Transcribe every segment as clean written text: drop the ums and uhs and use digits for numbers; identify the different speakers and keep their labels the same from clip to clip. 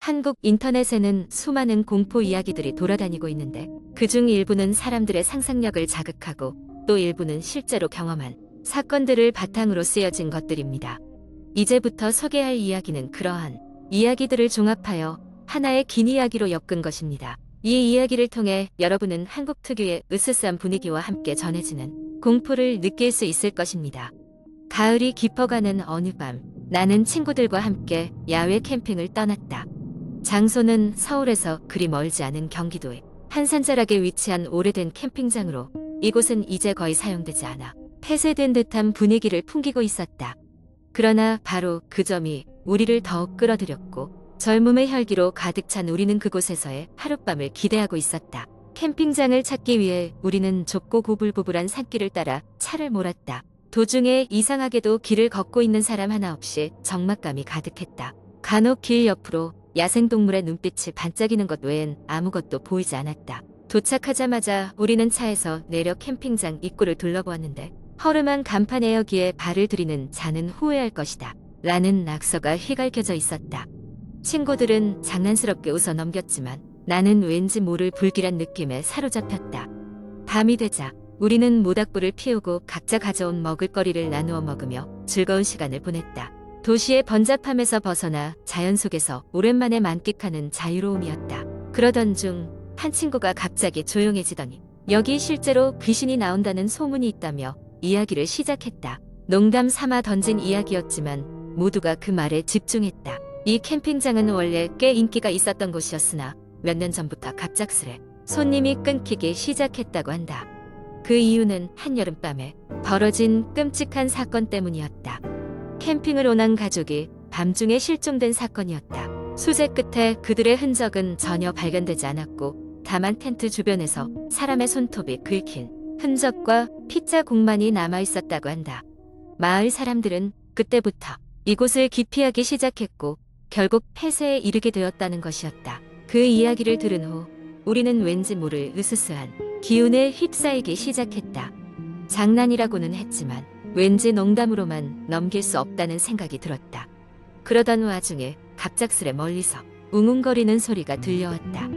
Speaker 1: 한국 인터넷에는 수많은 공포 이야기들이 돌아다니고 있는데 그중 일부는 사람들의 상상력을 자극하고 또 일부는 실제로 경험한 사건들을 바탕으로 쓰여진 것들입니다. 이제부터 소개할 이야기는 그러한 이야기들을 종합하여 하나의 긴 이야기로 엮은 것입니다. 이 이야기를 통해 여러분은 한국 특유의 으스스한 분위기와 함께 전해지는 공포를 느낄 수 있을 것입니다. 가을이 깊어가는 어느 밤, 나는 친구들과 함께 야외 캠핑을 떠났다. 장소는 서울에서 그리 멀지 않은 경기도의 한 산자락에 위치한 오래된 캠핑장으로, 이곳은 이제 거의 사용되지 않아 폐쇄된 듯한 분위기를 풍기고 있었다. 그러나 바로 그 점이 우리를 더욱 끌어들였고, 젊음의 혈기로 가득 찬 우리는 그곳에서의 하룻밤을 기대하고 있었다. 캠핑장을 찾기 위해 우리는 좁고 고불고불한 산길을 따라 차를 몰았다. 도중에 이상하게도 길을 걷고 있는 사람 하나 없이 적막감이 가득했다. 간혹 길 옆으로 야생동물의 눈빛이 반짝이는 것 외엔 아무것도 보이지 않았다. 도착하자마자 우리는 차에서 내려 캠핑장 입구를 둘러보았는데, 허름한 간판 에어기에 발을 들이는 자는 후회할 것이다 라는 낙서가 휘갈겨져 있었다. 친구들은 장난스럽게 웃어 넘겼지만 나는 왠지 모를 불길한 느낌에 사로잡혔다. 밤이 되자 우리는 모닥불을 피우고 각자 가져온 먹을거리를 나누어 먹으며 즐거운 시간을 보냈다. 도시의 번잡함에서 벗어나 자연 속에서 오랜만에 만끽하는 자유로움이었다. 그러던 중 한 친구가 갑자기 조용해지더니 여기 실제로 귀신이 나온다는 소문이 있다며 이야기를 시작했다. 농담 삼아 던진 이야기였지만 모두가 그 말에 집중했다. 이 캠핑장은 원래 꽤 인기가 있었던 곳이었으나 몇 년 전부터 갑작스레 손님이 끊기기 시작했다고 한다. 그 이유는 한여름밤에 벌어진 끔찍한 사건 때문이었다. 캠핑을 온 가족이 밤중에 실종된 사건이었다. 수색 끝에 그들의 흔적은 전혀 발견되지 않았고, 다만 텐트 주변에서 사람의 손톱이 긁힌 흔적과 피자국만이 남아있었다고 한다. 마을 사람들은 그때부터 이곳을 기피하기 시작했고 결국 폐쇄에 이르게 되었다는 것이었다. 그 이야기를 들은 후 우리는 왠지 모를 으스스한 기운에 휩싸이기 시작했다. 장난이라고는 했지만 왠지 농담으로만 넘길 수 없다는 생각이 들었다. 그러던 와중에 갑작스레 멀리서 웅웅거리는 소리가 들려왔다.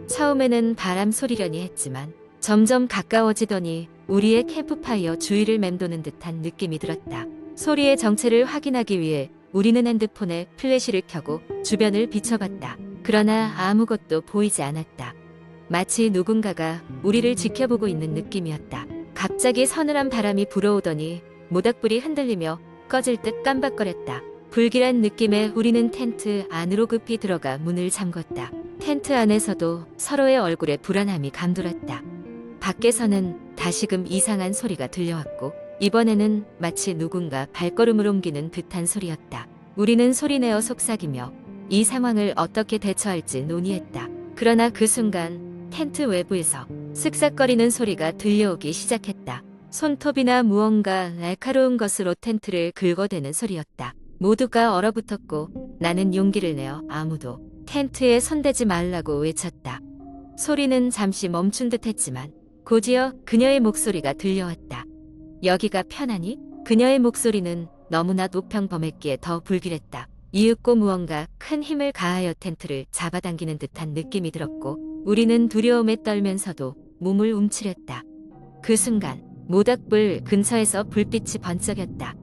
Speaker 1: 처음에는 바람 소리려니 했지만 점점 가까워지더니 우리의 캠프파이어 주위를 맴도는 듯한 느낌이 들었다. 소리의 정체를 확인하기 위해 우리는 핸드폰에 플래시를 켜고 주변을 비춰봤다. 그러나 아무것도 보이지 않았다. 마치 누군가가 우리를 지켜보고 있는 느낌이었다. 갑자기 서늘한 바람이 불어오더니 모닥불이 흔들리며 꺼질 듯 깜박거렸다. 불길한 느낌에 우리는 텐트 안으로 급히 들어가 문을 잠궜다. 텐트 안에서도 서로의 얼굴에 불안함이 감돌았다. 밖에서는 다시금 이상한 소리가 들려왔고, 이번에는 마치 누군가 발걸음을 옮기는 듯한 소리였다. 우리는 소리내어 속삭이며 이 상황을 어떻게 대처할지 논의했다. 그러나 그 순간 텐트 외부에서 쓱싹거리는 소리가 들려오기 시작했다. 손톱이나 무언가 날카로운 것으로 텐트를 긁어대는 소리였다. 모두가 얼어붙었고 나는 용기를 내어 아무도 텐트에 손대지 말라고 외쳤다. 소리는 잠시 멈춘 듯 했지만 곧이어 그녀의 목소리가 들려왔다. 여기가 편하니? 그녀의 목소리는 너무나 노평범했기에 더 불길했다. 이윽고 무언가 큰 힘을 가하여 텐트를 잡아당기는 듯한 느낌이 들었고 우리는 두려움에 떨면서도 몸을 움츠렸다. 그 순간 모닥불 근처에서 불빛이 번쩍였다.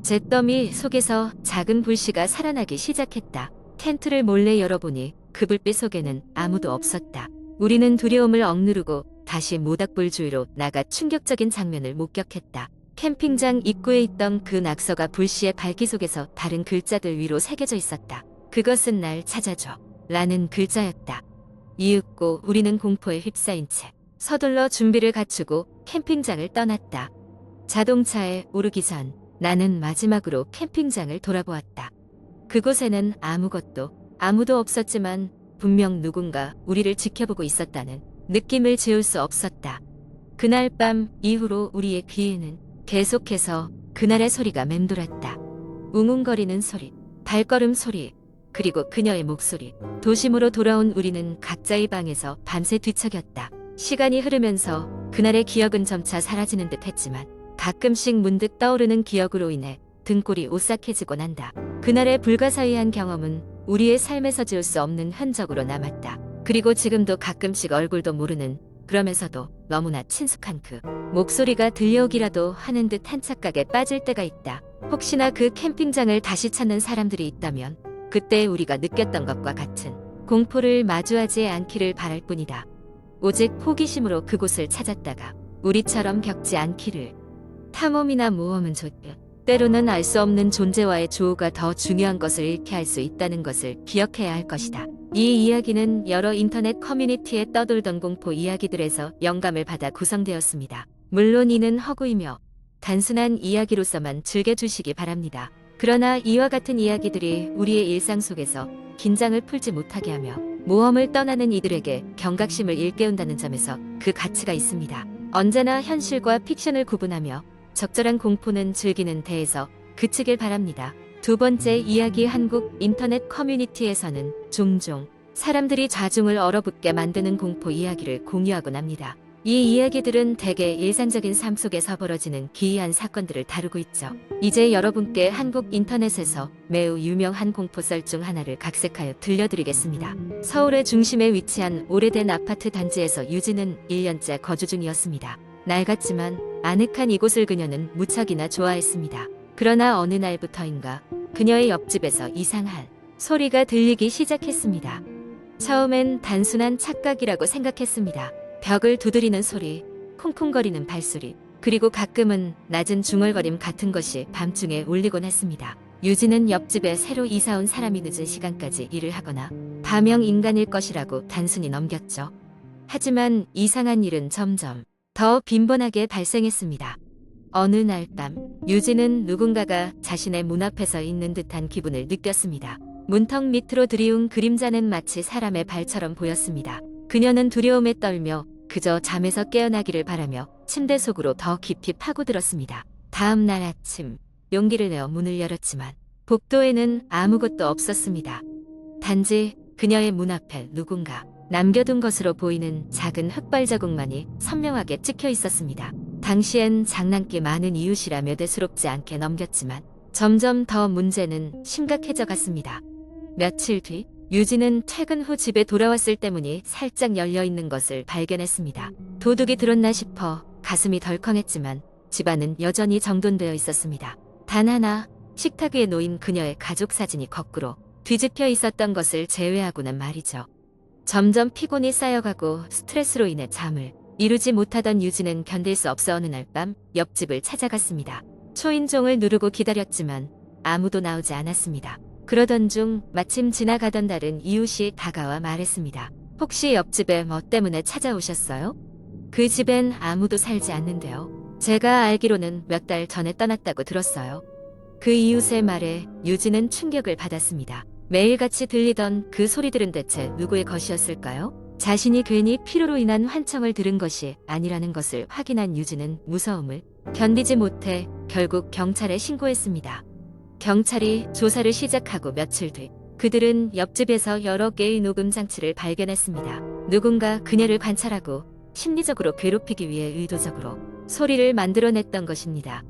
Speaker 1: 잿더미 속에서 작은 불씨가 살아나기 시작했다. 텐트를 몰래 열어보니 그 불빛 속에는 아무도 없었다. 우리는 두려움을 억누르고 다시 모닥불 주위로 나가 충격적인 장면을 목격했다. 캠핑장 입구에 있던 그 낙서가 불씨의 밝기 속에서 다른 글자들 위로 새겨져 있었다. 그것은 날 찾아줘 라는 글자였다. 이윽고 우리는 공포에 휩싸인 채 서둘러 준비를 갖추고 캠핑장을 떠났다. 자동차에 오르기 전 나는 마지막으로 캠핑장을 돌아보았다. 그곳에는 아무도 없었지만 분명 누군가 우리를 지켜보고 있었다는 느낌을 지울 수 없었다. 그날 밤 이후로 우리의 귀에는 계속해서 그날의 소리가 맴돌았다. 웅웅거리는 소리, 발걸음 소리, 그리고 그녀의 목소리. 도심으로 돌아온 우리는 각자의 방에서 밤새 뒤척였다. 시간이 흐르면서 그날의 기억은 점차 사라지는 듯 했지만 가끔씩 문득 떠오르는 기억으로 인해 등골이 오싹해지곤 한다. 그날의 불가사의한 경험은 우리의 삶에서 지울 수 없는 흔적으로 남았다. 그리고 지금도 가끔씩 얼굴도 모르는, 그러면서도 너무나 친숙한 그 목소리가 들려오기라도 하는 듯한 착각에 빠질 때가 있다. 혹시나 그 캠핑장을 다시 찾는 사람들이 있다면 그때 우리가 느꼈던 것과 같은 공포를 마주하지 않기를 바랄 뿐이다. 오직 호기심으로 그곳을 찾았다가 우리처럼 겪지 않기를. 탐험이나 모험은 좋다. 때로는 알 수 없는 존재와의 조우가 더 중요한 것을 잃게 할 수 있다는 것을 기억해야 할 것이다. 이 이야기는 여러 인터넷 커뮤니티에 떠돌던 공포 이야기들에서 영감을 받아 구성되었습니다. 물론 이는 허구이며 단순한 이야기로서만 즐겨주시기 바랍니다. 그러나 이와 같은 이야기들이 우리의 일상 속에서 긴장을 풀지 못하게 하며 모험을 떠나는 이들에게 경각심을 일깨운다는 점에서 그 가치가 있습니다. 언제나 현실과 픽션을 구분하며 적절한 공포는 즐기는 데에서 그치길 바랍니다. 두 번째 이야기. 한국 인터넷 커뮤니티에서는 종종 사람들이 자중을 얼어붙게 만드는 공포 이야기를 공유하곤 합니다. 이 이야기들은 대개 일상적인 삶 속에서 벌어지는 기이한 사건들을 다루고 있죠. 이제 여러분께 한국 인터넷에서 매우 유명한 공포썰 중 하나를 각색하여 들려드리겠습니다. 서울의 중심에 위치한 오래된 아파트 단지에서 유진은 1년째 거주 중이었습니다. 낡았지만 아늑한 이곳을 그녀는 무척이나 좋아했습니다. 그러나 어느 날부터인가 그녀의 옆집에서 이상한 소리가 들리기 시작했습니다. 처음엔 단순한 착각이라고 생각했습니다. 벽을 두드리는 소리, 쿵쿵거리는 발소리, 그리고 가끔은 낮은 중얼거림 같은 것이 밤중에 울리곤 했습니다. 유진은 옆집에 새로 이사 온 사람이 늦은 시간까지 일을 하거나 파명 인간일 것이라고 단순히 넘겼죠. 하지만 이상한 일은 점점 더 빈번하게 발생했습니다. 어느 날 밤, 유진은 누군가가 자신의 문 앞에 서 있는 듯한 기분을 느꼈습니다. 문턱 밑으로 들이운 그림자는 마치 사람의 발처럼 보였습니다. 그녀는 두려움에 떨며 그저 잠에서 깨어나기를 바라며 침대 속으로 더 깊이 파고들었습니다. 다음 날 아침, 용기를 내어 문을 열었지만 복도에는 아무것도 없었습니다. 단지 그녀의 문 앞에 누군가 남겨둔 것으로 보이는 작은 흙발 자국만이 선명하게 찍혀 있었습니다. 당시엔 장난기 많은 이웃이라며 대수롭지 않게 넘겼지만 점점 더 문제는 심각해져 갔습니다. 며칠 뒤 유진은 퇴근 후 집에 돌아왔을 때 문이 살짝 열려 있는 것을 발견했습니다. 도둑이 들었나 싶어 가슴이 덜컹했지만 집안은 여전히 정돈되어 있었습니다. 단 하나, 식탁 위에 놓인 그녀의 가족 사진이 거꾸로 뒤집혀 있었던 것을 제외하고는 말이죠. 점점 피곤이 쌓여가고 스트레스로 인해 잠을 이루지 못하던 유진은 견딜 수 없어 어느 날 밤 옆집을 찾아갔습니다. 초인종을 누르고 기다렸지만 아무도 나오지 않았습니다. 그러던 중 마침 지나가던 다른 이웃이 다가와 말했습니다. 혹시 옆집에 뭐 때문에 찾아오셨어요? 그 집엔 아무도 살지 않는데요. 제가 알기로는 몇 달 전에 떠났다고 들었어요. 그 이웃의 말에 유진은 충격을 받았습니다. 매일같이 들리던 그 소리들은 대체 누구의 것이었을까요? 자신이 괜히 피로로 인한 환청을 들은 것이 아니라는 것을 확인한 유진은 무서움을 견디지 못해 결국 경찰에 신고했습니다. 경찰이 조사를 시작하고 며칠 뒤 그들은 옆집에서 여러 개의 녹음 장치를 발견했습니다. 누군가 그녀를 관찰하고 심리적으로 괴롭히기 위해 의도적으로 소리를 만들어냈던 것입니다.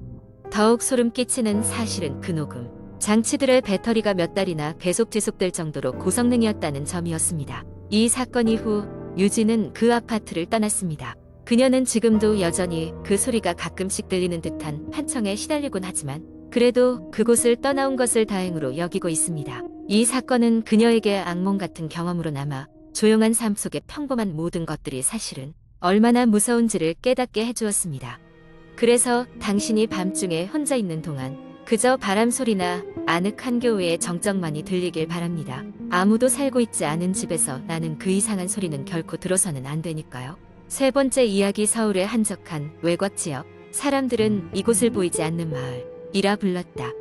Speaker 1: 더욱 소름 끼치는 사실은 그 녹음 장치들의 배터리가 몇 달이나 계속 지속될 정도로 고성능이었다는 점이었습니다. 이 사건 이후 유진은 그 아파트를 떠났습니다. 그녀는 지금도 여전히 그 소리가 가끔씩 들리는 듯한 환청에 시달리곤 하지만 그래도 그곳을 떠나온 것을 다행으로 여기고 있습니다. 이 사건은 그녀에게 악몽 같은 경험으로 남아 조용한 삶 속의 평범한 모든 것들이 사실은 얼마나 무서운지를 깨닫게 해주었습니다. 그래서 당신이 밤중에 혼자 있는 동안 그저 바람 소리나 아늑한 교외의 정적만이 들리길 바랍니다. 아무도 살고 있지 않은 집에서 나는 그 이상한 소리는 결코 들어서는 안 되니까요. 세 번째 이야기. 서울의 한적한 외곽 지역. 사람들은 이곳을 보이지 않는 마을이라 불렀다.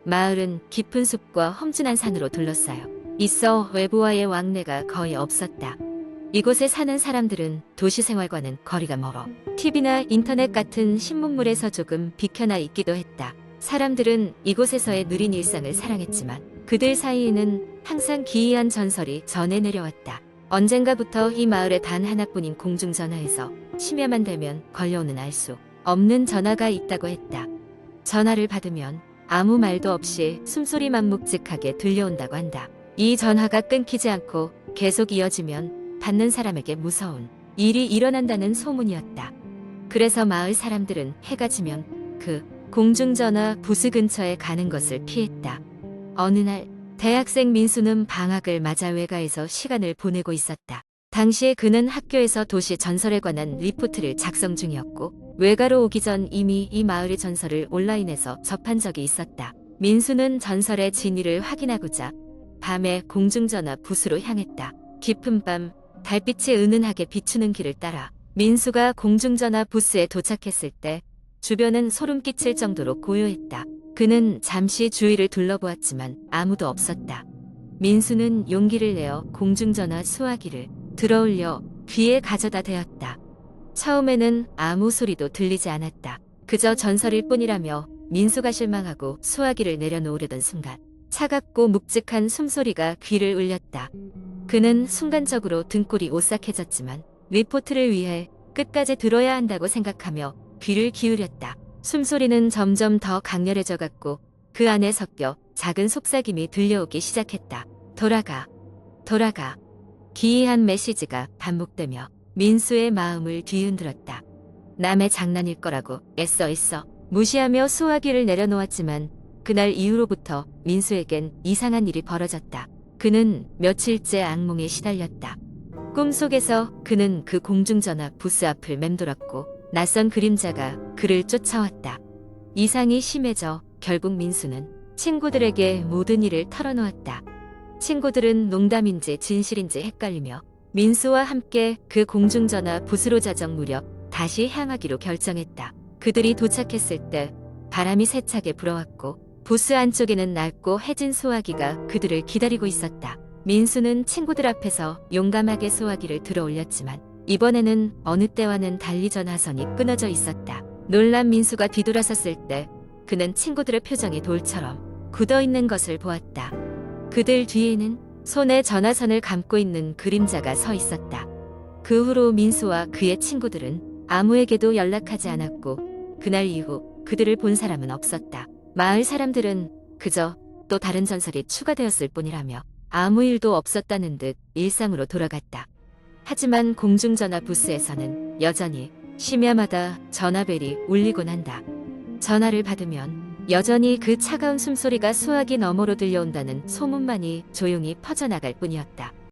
Speaker 1: 마을은 깊은 숲과 험준한 산으로 둘러싸여 있어 외부와의 왕래가 거의 없었다. 이곳에 사는 사람들은 도시 생활과는 거리가 멀어 TV나 인터넷 같은 신문물에서 조금 비켜나 있기도 했다. 사람들은 이곳에서의 느린 일상을 사랑했지만 그들 사이에는 항상 기이한 전설이 전해 내려왔다. 언젠가부터 이 마을에 단 하나뿐인 공중전화에서 심야만 되면 걸려오는 알 수 없는 전화가 있다고 했다. 전화를 받으면 아무 말도 없이 숨소리만 묵직하게 들려온다고 한다. 이 전화가 끊기지 않고 계속 이어지면 받는 사람에게 무서운 일이 일어난다는 소문이었다. 그래서 마을 사람들은 해가 지면 그 공중전화 부스 근처에 가는 것을 피했다. 어느 날 대학생 민수는 방학을 맞아 외가에서 시간을 보내고 있었다. 당시에 그는 학교에서 도시 전설에 관한 리포트를 작성 중이었고 외가로 오기 전 이미 이 마을의 전설을 온라인에서 접한 적이 있었다. 민수는 전설의 진위를 확인하고자 밤에 공중전화 부스로 향했다. 깊은 밤 달빛이 은은하게 비추는 길을 따라 민수가 공중전화 부스에 도착했을 때 주변은 소름 끼칠 정도로 고요했다. 그는 잠시 주위를 둘러보았지만 아무도 없었다. 민수는 용기를 내어 공중전화 수화기를 들어올려 귀에 가져다 대었다. 처음에는 아무 소리도 들리지 않았다. 그저 전설일 뿐이라며 민수가 실망하고 수화기를 내려놓으려던 순간 차갑고 묵직한 숨소리가 귀를 울렸다. 그는 순간적으로 등골이 오싹해졌지만 리포트를 위해 끝까지 들어야 한다고 생각하며 귀를 기울였다. 숨소리는 점점 더 강렬해져 갔고 그 안에 섞여 작은 속삭임이 들려오기 시작했다. 돌아가, 돌아가. 기이한 메시지가 반복되며 민수의 마음을 뒤흔들었다. 남의 장난일 거라고 애써 무시하며 수화기를 내려놓았지만 그날 이후로부터 민수에겐 이상한 일이 벌어졌다. 그는 며칠째 악몽에 시달렸다. 꿈속에서 그는 그 공중전화 부스 앞을 맴돌았고 낯선 그림자가 그를 쫓아왔다. 이상이 심해져 결국 민수는 친구들에게 모든 일을 털어놓았다. 친구들은 농담인지 진실인지 헷갈리며 민수와 함께 그 공중전화 부스로 자정 무렵 다시 향하기로 결정했다. 그들이 도착했을 때 바람이 세차게 불어왔고 부스 안쪽에는 낡고 해진 수화기가 그들을 기다리고 있었다. 민수는 친구들 앞에서 용감하게 수화기를 들어 올렸지만 이번에는 어느 때와는 달리 전화선이 끊어져 있었다. 놀란 민수가 뒤돌아섰을 때 그는 친구들의 표정이 돌처럼 굳어있는 것을 보았다. 그들 뒤에는 손에 전화선을 감고 있는 그림자가 서 있었다. 그 후로 민수와 그의 친구들은 아무에게도 연락하지 않았고 그날 이후 그들을 본 사람은 없었다. 마을 사람들은 그저 또 다른 전설이 추가되었을 뿐이라며 아무 일도 없었다는 듯 일상으로 돌아갔다. 하지만 공중전화 부스에서는 여전히 심야마다 전화벨이 울리곤 한다. 전화를 받으면 여전히 그 차가운 숨소리가 수화기 너머로 들려온다는 소문만이 조용히 퍼져나갈 뿐이었다.